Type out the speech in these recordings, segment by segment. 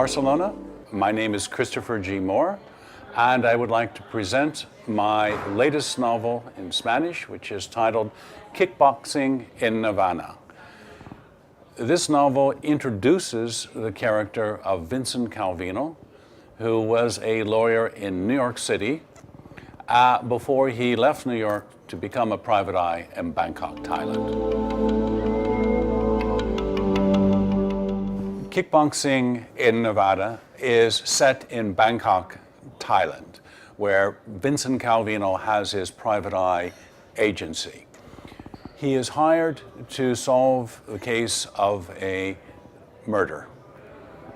Barcelona. My name is Christopher G. Moore, and I would like to present my latest novel in Spanish, which is titled Kickboxing in Nirvana. This novel introduces the character of Vincent Calvino, who was a lawyer in New York City before he left New York to become a private eye in Bangkok, Thailand. Kickboxing in Nirvana is set in Bangkok, Thailand, where Vincent Calvino has his private eye agency. He is hired to solve the case of a murder.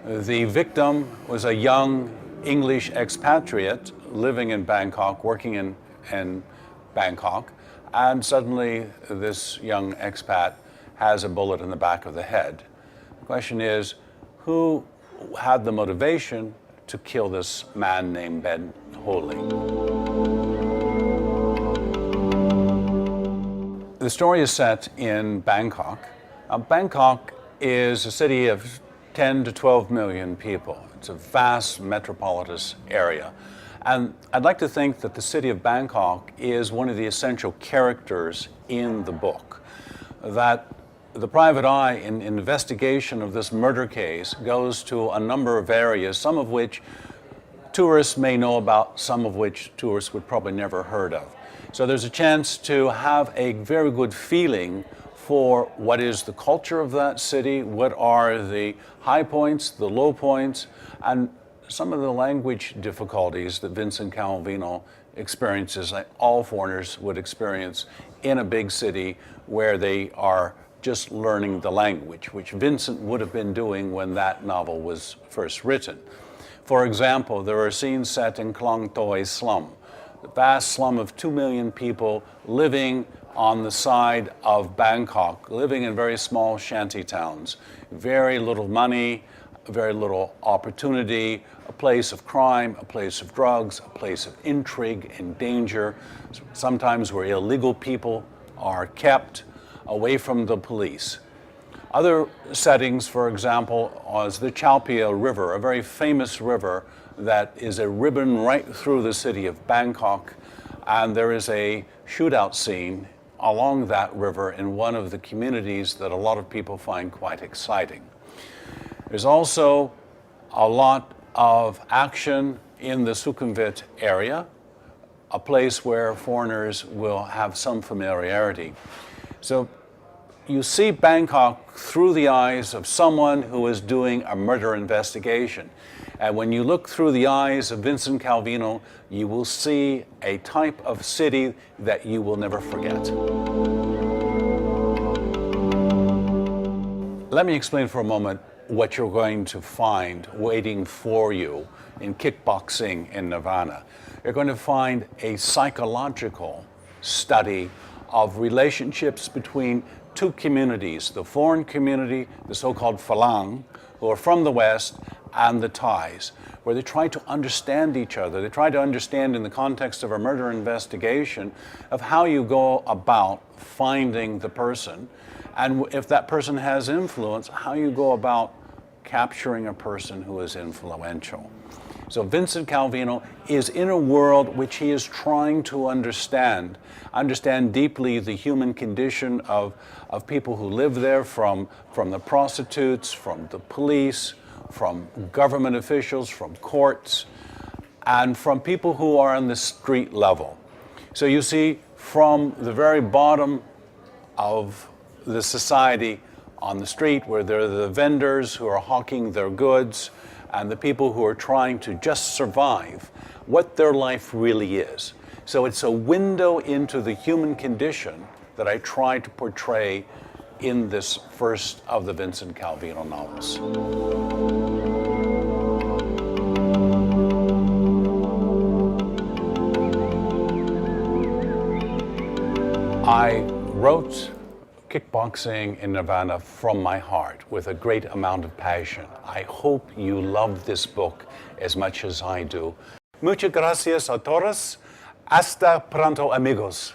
The victim was a young English expatriate living in Bangkok, working in Bangkok, and suddenly this young expat has a bullet in the back of the head. The question is, who had the motivation to kill this man named Ben Holy? The story is set in Bangkok. Bangkok is a city of 10 to 12 million people. It's a vast metropolitan area. And I'd like to think that the city of Bangkok is one of the essential characters in the book. That the private eye in investigation of this murder case goes to a number of areas, some of which tourists may know about, some of which tourists would probably never heard of. So there's a chance to have a very good feeling for what is the culture of that city, what are the high points, the low points, and some of the language difficulties that Vincent Calvino experiences, like all foreigners would experience in a big city where they are just learning the language, which Vincent would have been doing when that novel was first written. For example, there are scenes set in Klong Toi slum, the vast slum of 2 million people living on the side of Bangkok, living in very small shanty towns. Very little money, very little opportunity, a place of crime, a place of drugs, a place of intrigue and danger, sometimes where illegal people are kept away from the police. Other settings, for example, is the Chao Phraya River, a very famous river that is a ribbon right through the city of Bangkok, and there is a shootout scene along that river in one of the communities that a lot of people find quite exciting. There's also a lot of action in the Sukhumvit area, a place where foreigners will have some familiarity. So you see Bangkok through the eyes of someone who is doing a murder investigation. And when you look through the eyes of Vincent Calvino, you will see a type of city that you will never forget. Let me explain for a moment what you're going to find waiting for you in Kickboxing in Nirvana. You're going to find a psychological study of relationships between two communities, the foreign community, the so-called Phalang, who are from the West, and the Thais, where they try to understand each other. They try to understand in the context of a murder investigation of how you go about finding the person, and if that person has influence, how you go about capturing a person who is influential. So Vincent Calvino is in a world which he is trying to understand deeply the human condition of people who live there, from the prostitutes, from the police, from government officials, from courts, and from people who are on the street level. So you see, from the very bottom of the society on the street, where there are the vendors who are hawking their goods, and the people who are trying to just survive, what their life really is. So it's a window into the human condition that I try to portray in this first of the Vincent Calvino novels. I wrote Kickboxing in Nirvana from my heart with a great amount of passion. I hope you love this book as much as I do. Muchas gracias a todos. Hasta pronto, amigos.